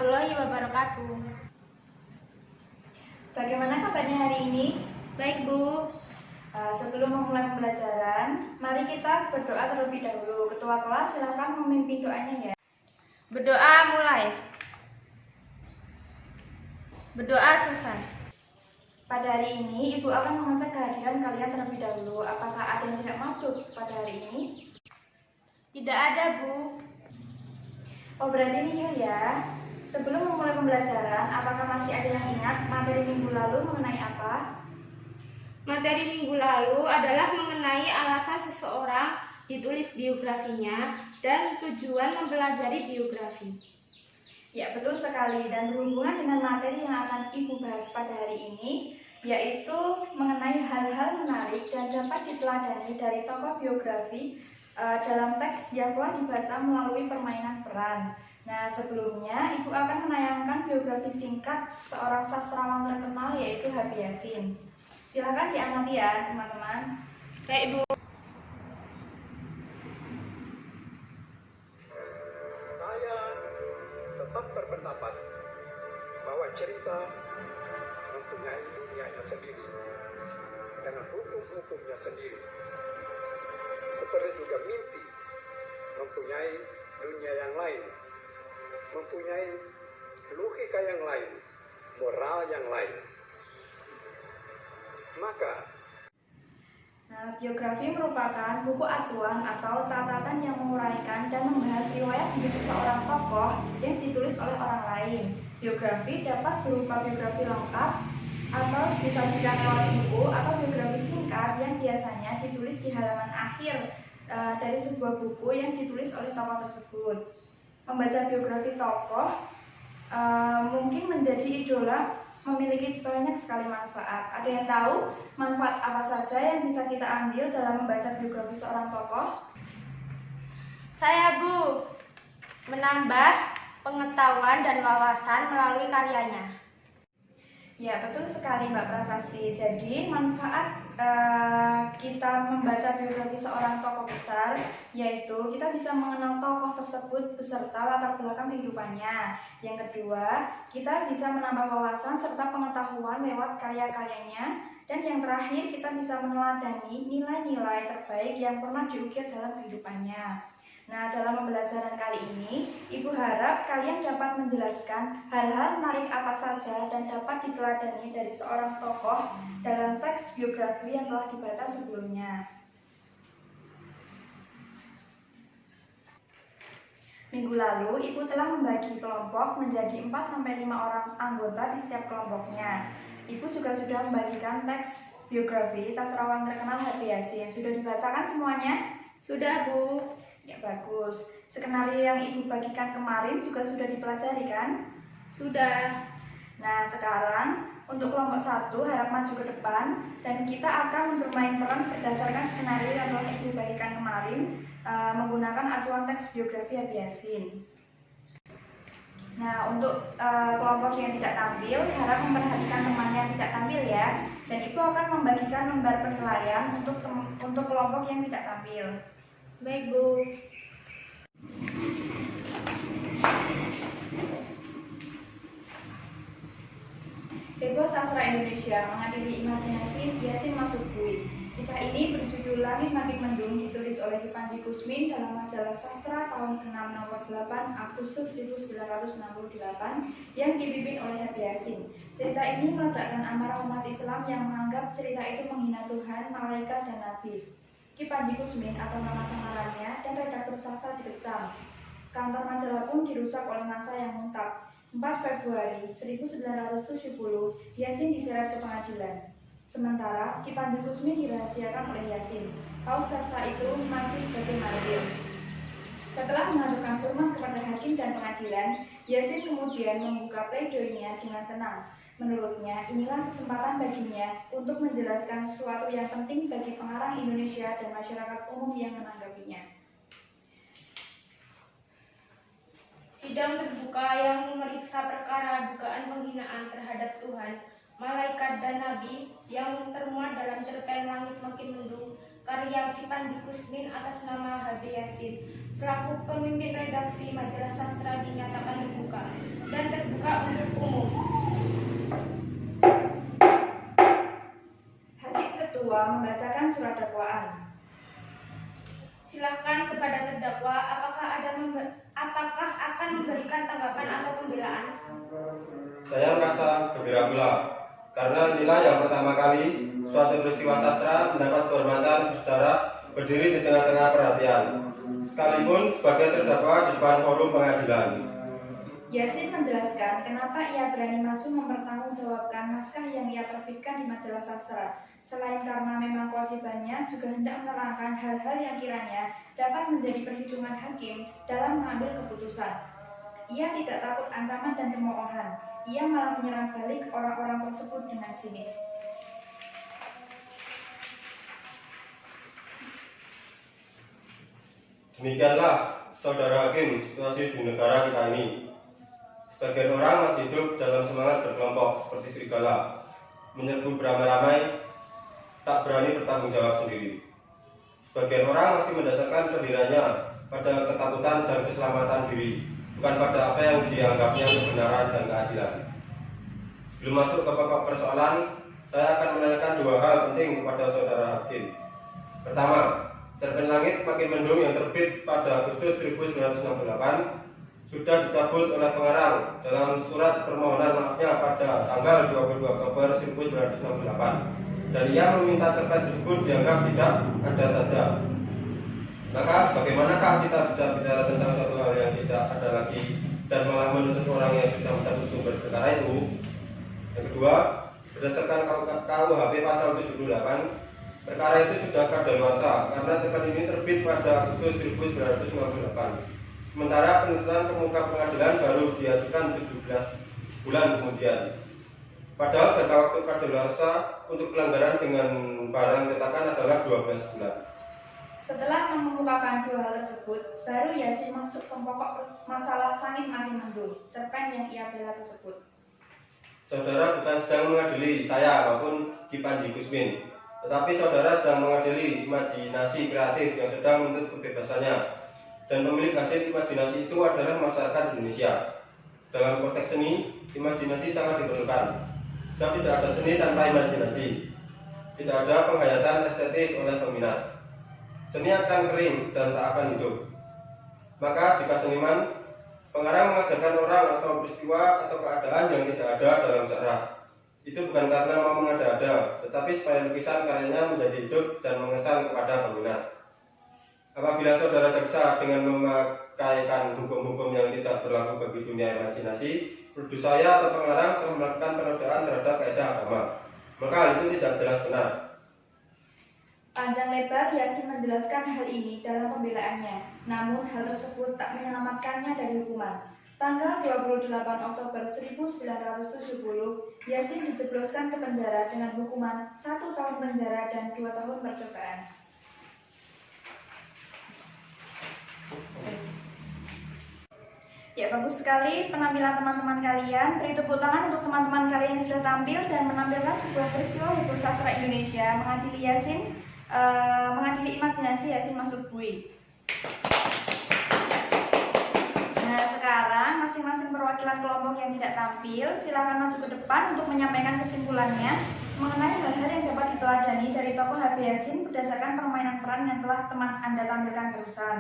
warahmatullahi wabarakatuh. Bagaimana kabarnya hari ini? Baik, Bu. Sebelum memulai pembelajaran, mari kita berdoa terlebih dahulu. Ketua kelas silakan memimpin doanya ya. Berdoa mulai. Berdoa selesai. Pada hari ini, Ibu akan mengecek kehadiran kalian terlebih dahulu. Apakah ada yang tidak masuk pada hari ini? Tidak ada, Bu. Oh, berarti nihil ya. Sebelum memulai pembelajaran, apakah masih ada yang ingat materi minggu lalu mengenai apa? Materi minggu lalu adalah mengenai alasan seseorang ditulis biografinya dan tujuan mempelajari biografi. Ya, betul sekali. Dan berhubungan dengan materi yang akan Ibu bahas pada hari ini, yaitu mengenai hal-hal menarik dan dapat diteladani dari tokoh biografi dalam teks yang telah dibaca melalui permainan peran. Nah, sebelumnya Ibu akan menayangkan biografi singkat seorang sastrawan terkenal yaitu H.B. Yasin. Silakan diamati ya, teman-teman. Baik, Bu. Saya tetap berpendapat bahwa cerita mempunyai dunianya sendiri dengan hukum-hukumnya sendiri. Seperti juga mimpi mempunyai dunia yang lain, mempunyai logika yang lain, moral yang lain. Maka Biografi merupakan buku acuan atau catatan yang menguraikan dan membahas riwayat hidup seorang tokoh yang ditulis oleh orang lain. Biografi dapat berupa biografi lengkap atau disajikan lewat buku atau biografi singkat yang biasanya ditulis di halaman akhir dari sebuah buku yang ditulis oleh tokoh tersebut. Membaca biografi tokoh mungkin menjadi idola memiliki banyak sekali manfaat. Ada yang tahu manfaat apa saja yang bisa kita ambil dalam membaca biografi seorang tokoh? Saya, Bu, menambah pengetahuan dan wawasan melalui karyanya. Ya, betul sekali Mbak Prasasti. Jadi manfaat kita membaca biografi seorang tokoh besar yaitu kita bisa mengenal tokoh tersebut beserta latar belakang kehidupannya. Yang kedua, kita bisa menambah wawasan serta pengetahuan lewat karya-karyanya. Dan yang terakhir, kita bisa meneladani nilai-nilai terbaik yang pernah diukir dalam kehidupannya. Nah, dalam pembelajaran kali ini, Ibu harap kalian dapat menjelaskan hal-hal menarik apa saja dan dapat diteladani dari seorang tokoh dalam teks biografi yang telah dibaca sebelumnya. Minggu lalu, Ibu telah membagi kelompok menjadi 4-5 orang anggota di setiap kelompoknya. Ibu juga sudah membagikan teks biografi sastrawan terkenal H.B. Yasin. Sudah dibacakan semuanya? Sudah, Bu. Ya, bagus. Skenario yang Ibu bagikan kemarin juga sudah dipelajari kan? Sudah. Nah, sekarang untuk kelompok 1 harap maju ke depan dan kita akan bermain peran berdasarkan skenario yang telah Ibu bagikan kemarin menggunakan acuan teks biografi H.B. Yasin. Nah, untuk kelompok yang tidak tampil, harap memperhatikan teman yang tidak tampil ya. Dan Ibu akan membagikan lembar penilaian untuk kelompok yang tidak tampil. Baik, Bu. Ego Sastra Indonesia mengadili imajinasi Yasin masuk bui. Kisah ini berjudul Langit Makin Mendung, ditulis oleh Ki Panji Kusmin dalam majalah Sastra tahun ke-6 nomor 8 Agustus 1968 yang dipimpin oleh H.B. Yasin. Cerita ini meledakkan amarah umat Islam yang menganggap cerita itu menghina Tuhan, malaikat, dan nabi. Ki Panji Kusmin atau nama samarannya dan redaktur Sastra dikecam. Kantor majalah pun dirusak oleh massa yang muntah. 4 Februari 1970, Yasin diseret ke pengadilan. Sementara Ki Panji Kusmin dirahasiakan oleh Yasin. Paus sastra itu maju sebagai martir. Setelah mengadukan firman kepada hakim dan pengadilan, Yasin kemudian membuka pleidoinya dengan tenang. Menurutnya, inilah kesempatan baginya untuk menjelaskan sesuatu yang penting bagi pengarang Indonesia dan masyarakat umum yang menanggapinya. Sidang terbuka yang memeriksa perkara dugaan penghinaan terhadap Tuhan, malaikat, dan nabi yang termuat dalam cerpen Langit Makin Mendung karya Ki Panji Kusmin atas nama H.B. Yasin selaku pemimpin redaksi majalah sastra dinyatakan dibuka dan terbuka untuk umum. Hakim Ketua membacakan surat dakwaan. Silahkan kepada terdakwa, apakah akan memberikan tanggapan atau pembelaan? Saya merasa gembira pula, karena inilah yang pertama kali suatu peristiwa sastra mendapat kehormatan bersaudara berdiri di tengah-tengah perhatian, sekalipun sebagai terdakwa di depan forum pengadilan. Yasin menjelaskan kenapa ia berani maju mempertanggungjawabkan naskah yang ia terbitkan di majalah sastra. Selain karena memang kewajibannya juga hendak menerangkan hal-hal yang kiranya dapat menjadi perhitungan hakim dalam mengambil keputusan. Ia tidak takut ancaman dan cemoohan. Ia malah menyerang balik orang-orang tersebut dengan sinis. Demikianlah, saudara hakim, situasi di negara kita ini. Sebagian orang masih hidup dalam semangat berkelompok seperti serigala, menyerbu beramai-ramai, tak berani bertanggung jawab sendiri. Sebagian orang masih mendasarkan pendiriannya pada ketakutan dan keselamatan diri, bukan pada apa yang dianggapnya kebenaran dan keadilan. Sebelum masuk ke pokok persoalan, saya akan menanyakan dua hal penting kepada saudara hakim. Pertama, cerpen Langit Makin Mendung yang terbit pada Agustus 1968 sudah dicabut oleh pengarang dalam surat permohonan maafnya pada tanggal 22 Oktober 1968, dan ia meminta cerpen tersebut dianggap tidak ada saja. Maka bagaimanakah kita bisa bicara tentang satu hal yang tidak ada lagi dan malah menuntut orang yang sudah mencabut sumber perkara itu? Yang kedua, berdasarkan KUHP pasal 78, perkara itu sudah kadaluarsa karena cerpen ini terbit pada Agustus 1998. Sementara penuntutan pemuka pengadilan baru diajukan 17 bulan kemudian. Padahal jangka waktu kadaluarsa untuk pelanggaran dengan barang cetakan adalah 12 bulan. Setelah mengemukakan dua hal tersebut, baru Yasin masuk ke pokok masalah Langit Makin Mendung, cerpen yang ia bela tersebut. Saudara bukan sedang mengadili saya maupun Ki Panji Kusmin, tetapi saudara sedang mengadili imajinasi kreatif yang sedang menuntut kebebasannya. Dan pemilik hasil imajinasi itu adalah masyarakat Indonesia. Dalam konteks seni, imajinasi sangat diperlukan. Sebab tidak ada seni tanpa imajinasi. Tidak ada penghayatan estetis oleh peminat. Seni akan kering dan tak akan hidup. Maka jika seniman, pengarang mengajarkan orang atau peristiwa atau keadaan yang tidak ada dalam sejarah, itu bukan karena mau mengada-ada, tetapi supaya lukisan karyanya menjadi hidup dan mengesan kepada peminat. Apabila saudara jaksa dengan memakaikan hukum-hukum yang tidak berlaku bagi dunia imajinasi, menuduh saya atau pengarang telah melakukan penodaan terhadap kaidah agama, maka hal itu tidak jelas benar. Panjang lebar Yasin menjelaskan hal ini dalam pembelaannya, namun hal tersebut tak menyelamatkannya dari hukuman. Tanggal 28 Oktober 1970, Yasin dijebloskan ke penjara dengan hukuman 1 tahun penjara dan 2 tahun percobaan. Ya, bagus sekali penampilan teman-teman kalian. Beri tepuk tangan untuk teman-teman kalian yang sudah tampil dan menampilkan sebuah peristiwa hukum sastra Indonesia mengadili Yasin, mengadili imajinasi Yasin Masuk Bui. Nah, sekarang masing-masing perwakilan kelompok yang tidak tampil silakan maju ke depan untuk menyampaikan kesimpulannya mengenai hal-hal yang dapat diteladani dari tokoh H.B. Yasin berdasarkan permainan peran yang telah teman Anda tampilkan barusan.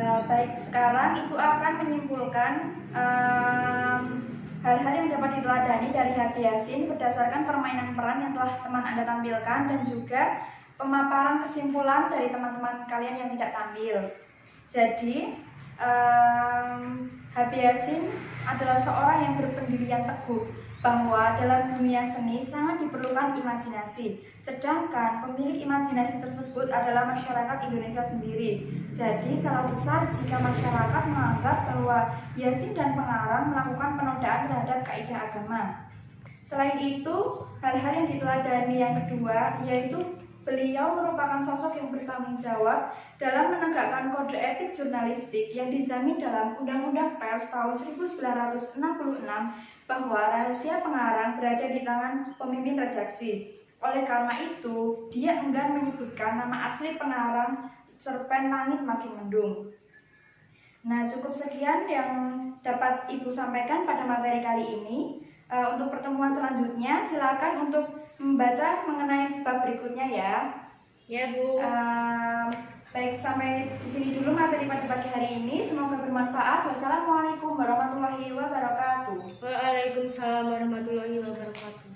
Baik, sekarang Ibu akan menyimpulkan hal-hal yang dapat diteladani dari H.B. Yasin berdasarkan permainan peran yang telah teman Anda tampilkan dan juga pemaparan kesimpulan dari teman-teman kalian yang tidak tampil. Jadi, H.B. Yasin adalah seorang yang berpendirian teguh bahwa dalam dunia seni sangat diperlukan imajinasi. Sedangkan pemilik imajinasi tersebut adalah masyarakat Indonesia sendiri. Jadi salah besar jika masyarakat menganggap bahwa Yasin dan pengarang melakukan penodaan terhadap kaidah agama. Selain itu, hal-hal yang diteladani yang kedua yaitu beliau merupakan sosok yang bertanggung jawab dalam menegakkan kode etik jurnalistik yang dijamin dalam Undang-Undang Pers tahun 1966 bahwa rahasia pengarang berada di tangan pemimpin redaksi. Oleh karena itu, dia enggan menyebutkan nama asli pengarang cerpen Langit Makin Mendung. Nah, cukup sekian yang dapat Ibu sampaikan pada materi kali ini. Untuk pertemuan selanjutnya, silakan untuk membaca mengenai bab berikutnya ya. Ya, Bu. Baik, sampai di sini dulu materi pada pagi hari ini. Semoga bermanfaat. Wassalamualaikum warahmatullahi wabarakatuh. Waalaikumsalam warahmatullahi wabarakatuh.